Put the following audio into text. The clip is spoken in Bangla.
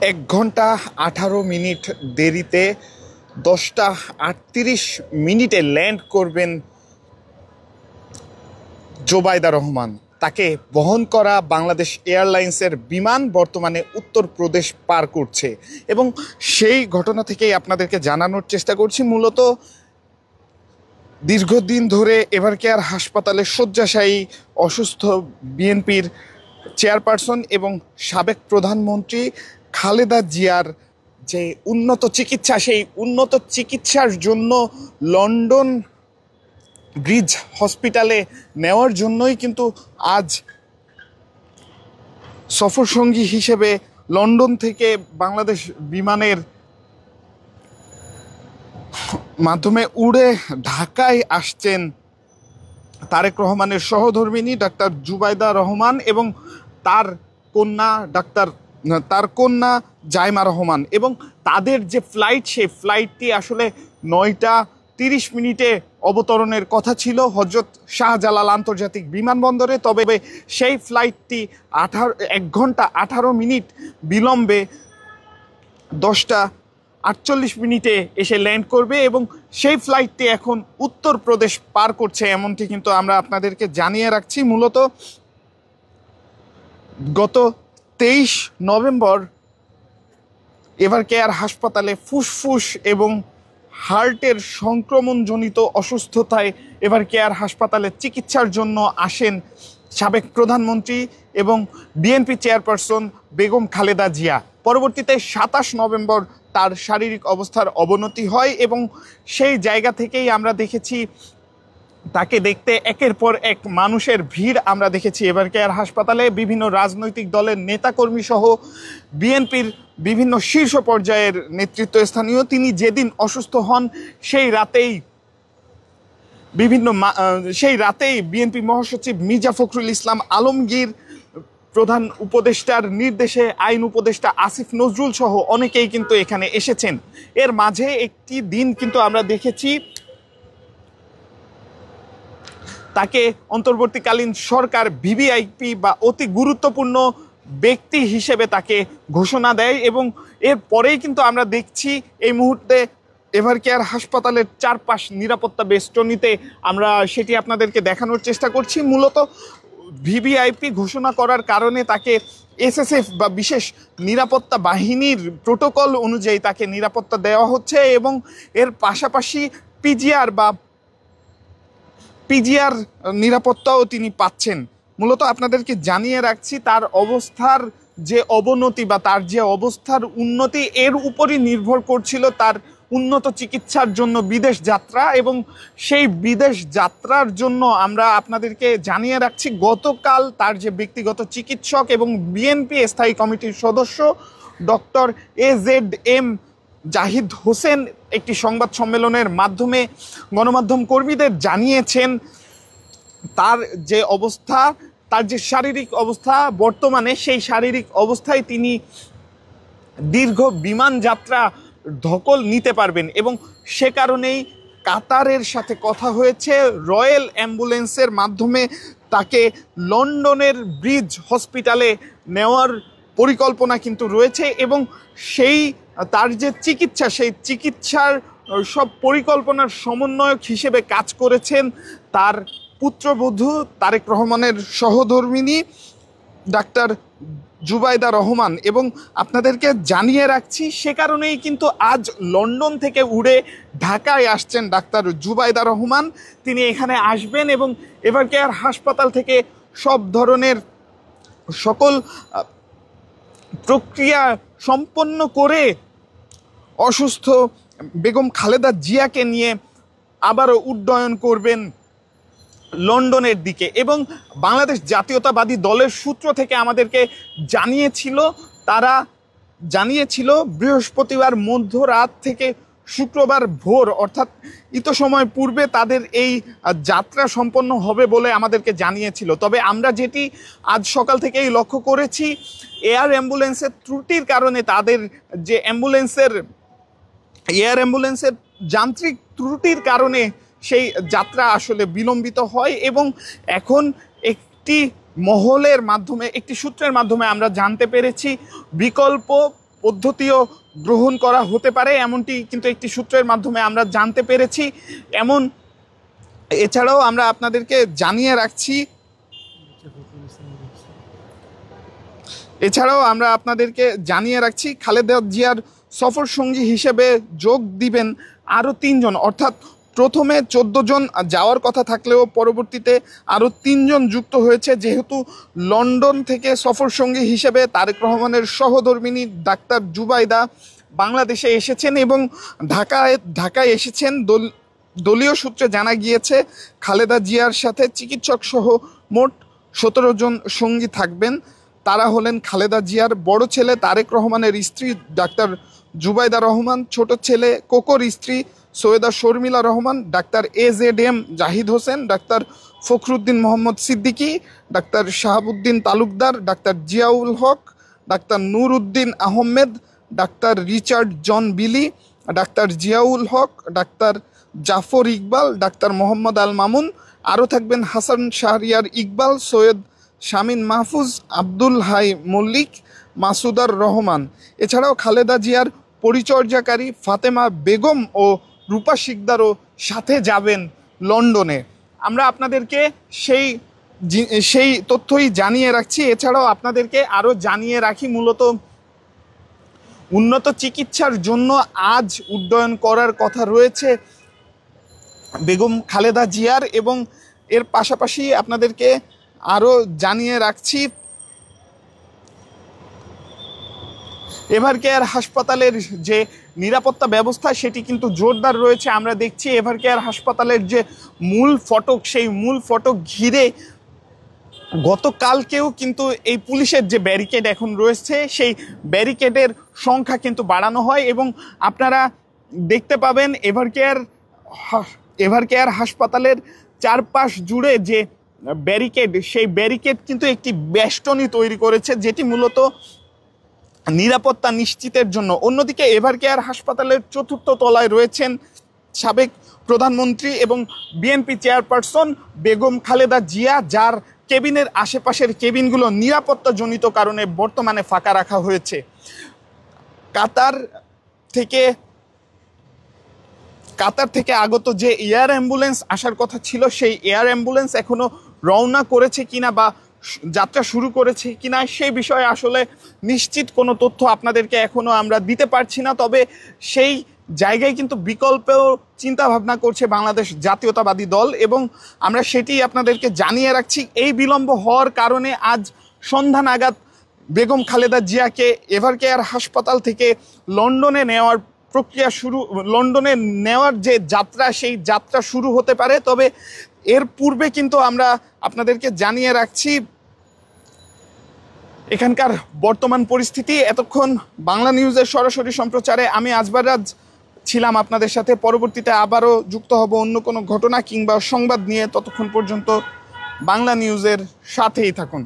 1 ঘন্টা 18 মিনিট দেরিতে 10টা 38 মিনিটে ল্যান্ড করবেন জুবাইদা রহমান। তাকে বহন করা বাংলাদেশ এয়ারলাইন্সের বিমান বর্তমানে উত্তরপ্রদেশ পার করছে এবং সেই ঘটনা থেকেই আপনাদেরকে জানানোর চেষ্টা করছি। মূলত দীর্ঘদিন ধরে এভারকেয়ার হাসপাতালে শয্যাশায়ী অসুস্থ বিএনপির চেয়ারপারসন এবং সাবেক প্রধানমন্ত্রী খালেদা জিয়ার যে উন্নত চিকিৎসা, সেই উন্নত চিকিৎসার জন্য লন্ডন ব্রিজ হসপিটালে নেওয়ার জন্যই কিন্তু আজ সফরসঙ্গী হিসেবে লন্ডন থেকে বাংলাদেশ বিমানের মাধ্যমে উড়ে ঢাকায় আসছেন তারেক রহমানের সহধর্মিণী ডাক্তার জুবাইদা রহমান এবং তার কন্যা জাইমা রহমান। এবং তাদের যে ফ্লাইট, সেই ফ্লাইটটি আসলে 9টা 30 মিনিটে অবতরণের কথা ছিল হজরত শাহজালাল আন্তর্জাতিক বিমানবন্দরে। তবে সেই ফ্লাইটটি 1 ঘন্টা 18 মিনিট বিলম্বে 10টা 48 মিনিটে এসে ল্যান্ড করবে এবং সেই ফ্লাইটটি এখন উত্তরপ্রদেশ পার করছে, এমনটি কিন্তু আমরা আপনাদেরকে জানিয়ে রাখছি। মূলত গত 23 নভেম্বর এভারকেয়ার হাসপাতালে ফুসফুস এবং হার্টের সংক্রমণজনিত অসুস্থতায় এভারকেয়ার হাসপাতালে চিকিৎসার জন্য আসেন সাবেক প্রধানমন্ত্রী এবং বিএনপি চেয়ারপারসন বেগম খালেদা জিয়া। পরবর্তীতে 27 নভেম্বর তার শারীরিক অবস্থার অবনতি হয় এবং সেই জায়গা থেকেই আমরা দেখেছি তাকে দেখতে একের পর এক মানুষের ভিড় আমরা দেখেছি এভারকেয়ার হাসপাতালে। বিভিন্ন রাজনৈতিক দলের নেতাকর্মী সহ বিএনপির বিভিন্ন শীর্ষ পর্যায়ের নেতৃত্বস্থানীয়। তিনি যেদিন অসুস্থ হন সেই রাতেই বিএনপি মহাসচিব মির্জা ফখরুল ইসলাম আলমগীর, প্রধান উপদেষ্টার নির্দেশে আইন উপদেষ্টা আসিফ নজরুল সহ অনেকেই কিন্তু এখানে এসেছেন। এর মাঝে একটি দিন কিন্তু আমরা দেখেছি তাকে অন্তর্বর্তীকালীন সরকার ভিভিআইপি বা অতি গুরুত্বপূর্ণ ব্যক্তি হিসেবে তাকে ঘোষণা দেয় এবং এর পরেই কিন্তু আমরা দেখছি এই মুহূর্তে এভারকেয়ার হাসপাতালের চারপাশ নিরাপত্তা বেষ্টনীতে আমরা সেটি আপনাদেরকে দেখানোর চেষ্টা করছি। মূলত ভিভিআইপি ঘোষণা করার কারণে তাকে এসএসএফ বা বিশেষ নিরাপত্তা বাহিনীর প্রোটোকল অনুযায়ী তাকে নিরাপত্তা দেওয়া হচ্ছে এবং এর পাশাপাশি পিজিআর নিরাপত্তাও তিনি পাচ্ছেন। মূলত আপনাদেরকে জানিয়ে রাখছি তার অবস্থার যে অবনতি বা তার যে অবস্থার উন্নতি, এর উপরই নির্ভর করছিল তার উন্নত চিকিৎসার জন্য বিদেশ যাত্রা এবং সেই বিদেশ যাত্রার জন্য আমরা আপনাদেরকে জানিয়ে রাখছি গতকাল তার যে ব্যক্তিগত চিকিৎসক এবং বিএনপি স্থায়ী কমিটির সদস্য ডক্টর AZM জাহিদ হোসেন একটি সংবাদ সম্মেলনের মাধ্যমে গণমাধ্যম কর্মীদের জানিয়েছেন তার যে অবস্থা, তার যে শারীরিক অবস্থা বর্তমানে, সেই শারীরিক অবস্থায় তিনি দীর্ঘ বিমান যাত্রা ধকল নিতে পারবেন এবং সে কারণেই কাতারের সাথে কথা হয়েছে। রয়্যাল অ্যাম্বুলেন্সের মাধ্যমে তাকে লন্ডনের ব্রিজ হসপিটালে নেওয়ার পরিকল্পনা কিন্তু রয়েছে এবং তার যে চিকিৎসা, সেই চিকিৎসার সব পরিকল্পনার সমন্বয়ক হিসেবে কাজ করেছেন তার পুত্রবধূ তারেক রহমানের সহধর্মিণী ডাক্তার জুবাইদা রহমান। এবং আপনাদেরকে জানিয়ে রাখছি সে কারণেই কিন্তু আজ লন্ডন থেকে উড়ে ঢাকায় আসছেন ডাক্তার জুবাইদা রহমান। তিনি এখানে আসবেন এবং এভারকেয়ার হাসপাতাল থেকে সব ধরনের সকল প্রক্রিয়া সম্পন্ন করে অসুস্থ বেগম খালেদা জিয়াকে নিয়ে আবারও উড্ডয়ন করবেন লন্ডনের দিকে। এবং বাংলাদেশ জাতীয়তাবাদী দলের সূত্র থেকে আমাদেরকে জানিয়েছিল বৃহস্পতিবার মধ্যরাত থেকে শুক্রবার ভোর অর্থাৎ সময় পূর্বে তাদের এই যাত্রা সম্পন্ন হবে বলে আমাদেরকে জানিয়েছিল। তবে আমরা যেটি আজ সকাল থেকেই লক্ষ্য করেছি, এয়ার অ্যাম্বুলেন্সের ত্রুটির কারণে তাদের যে এয়ার অ্যাম্বুলেন্সের যান্ত্রিক ত্রুটির কারণে সেই যাত্রা আসলে বিলম্বিত হয় এবং এখন একটি সূত্রের মাধ্যমে আমরা জানতে পেরেছি বিকল্প পদ্ধতিও গ্রহণ করা হতে পারে, এমনটি কিন্তু একটি সূত্রের মাধ্যমে আমরা জানতে পেরেছি। এছাড়াও আমরা আপনাদেরকে জানিয়ে রাখছি খালেদা জিয়ার সফর সঙ্গী হিসেবে যোগ দিবেন আরও 3 জন, অর্থাৎ প্রথমে 14 জন যাওয়ার কথা থাকলেও পরবর্তীতে আরও 3 জন যুক্ত হয়েছে, যেহেতু লন্ডন থেকে সফর সঙ্গী হিসেবে তারেক রহমানের সহধর্মিণী ডাক্তার জুবাইদা বাংলাদেশে এসেছেন এবং ঢাকায় এসেছেন। দলীয় সূত্রে জানা গিয়েছে খালেদা জিয়ার সাথে চিকিৎসক সহ মোট 17 জন সঙ্গী থাকবেন। তারা হলেন খালেদা জিয়ার বড় ছেলে তারেক রহমানের স্ত্রী ডাক্তার জুবাইদা রহমান, ছোট ছেলে কোকোর স্ত্রী Syeda Sharmila Rahman, doctor AZM Zahid Hossain, doctor Fakhruddin Mohammad Siddiqui, doctor Shahabuddin Talukdar, doctor Ziaul Haque, doctor Nur Uddin Ahmed, doctor Richard John Billy, doctor Ziaul Haque, doctor Zafar Iqbal, doctor Mohammad Al Mamun. আরও থাকবেন হাসান শাহরিয়ার ইকবাল, সৈয়দ শামীম মাহফুজ, আব্দুল হাই মল্লিক, মাসুদার রহমান। এছাড়াও খালেদা জিয়ার পরিচর্যাকারী ফাতেমা বেগম ও রূপা শিকদারও সাথে যাবেন লন্ডনে। আমরা আপনাদেরকে সেই তথ্যই জানিয়ে রাখছি। এছাড়াও আপনাদেরকে আরও জানিয়ে রাখি, মূলত উন্নত চিকিৎসার জন্য আজ উড্ডয়ন করার কথা রয়েছে বেগম খালেদা জিয়ার, এবং এর পাশাপাশি আপনাদেরকে আরও জানিয়ে রাখছি এভারকেয়ার হাসপাতালের যে নিরাপত্তা ব্যবস্থা সেটি কিন্তু জোরদার রয়েছে। আমরা দেখছি এভারকেয়ার হাসপাতালের যে মূল ফটক, সেই মূল ফটক ঘিরে গতকালকেও কিন্তু এই পুলিশের যে ব্যারিকেড এখন রয়েছে সেই ব্যারিকেডের সংখ্যা কিন্তু বাড়ানো হয়, এবং আপনারা দেখতে পাবেন এভারকেয়ার হাসপাতালের চারপাশ জুড়ে যে ব্যারিকেড, সেই ব্যারিকেড কিন্তু একটি বেষ্টনী তৈরি করেছে, যেটি মূলত নিরাপত্তা নিশ্চিতের জন্য। অন্যদিকে এভারকেয়ার হাসপাতালের 4র্থ তলায় রয়েছেন সাবেক প্রধানমন্ত্রী এবং বিএনপি চেয়ারপারসন বেগম খালেদা জিয়া, যার কেবিনের আশেপাশের কেবিনগুলো নিরাপত্তাজনিত কারণে বর্তমানে ফাঁকা রাখা হয়েছে। কাতার থেকে আগত যে এয়ার অ্যাম্বুলেন্স আসার কথা ছিল, সেই এয়ার অ্যাম্বুলেন্স এখনো রওনা করেছে কিনা বা যাত্রা শুরু করেছে কিনা সেই বিষয়ে আসলে নিশ্চিত কোনো তথ্য আপনাদেরকে এখনো আমরা দিতে পারছি না। তবে সেই জায়গায় কিন্তু বিকল্পেও চিন্তা ভাবনা করছে বাংলাদেশ জাতীয়তাবাদী দল, এবং আমরা সেটি আপনাদেরকে জানিয়ে রাখছি। এই বিলম্ব হওয়ার কারণে আজ সন্ধ্যা নাগাদ বেগম খালেদা জিয়াকে এভারকেয়ার হাসপাতাল থেকে লন্ডনে নেওয়ার যে যাত্রা, সেই যাত্রা শুরু হতে পারে। তবে এর পূর্বে কিন্তু আমরা আপনাদেরকে জানিয়ে রাখছি এখানকার বর্তমান পরিস্থিতি। এতক্ষণ বাংলা নিউজের সরাসরি সম্প্রচারে আমি আজবার রাজ ছিলাম আপনাদের সাথে। পরবর্তীতে আবারও যুক্ত হব অন্য কোনো ঘটনা কিংবা সংবাদ নিয়ে। ততক্ষণ পর্যন্ত বাংলা নিউজের সাথেই থাকুন।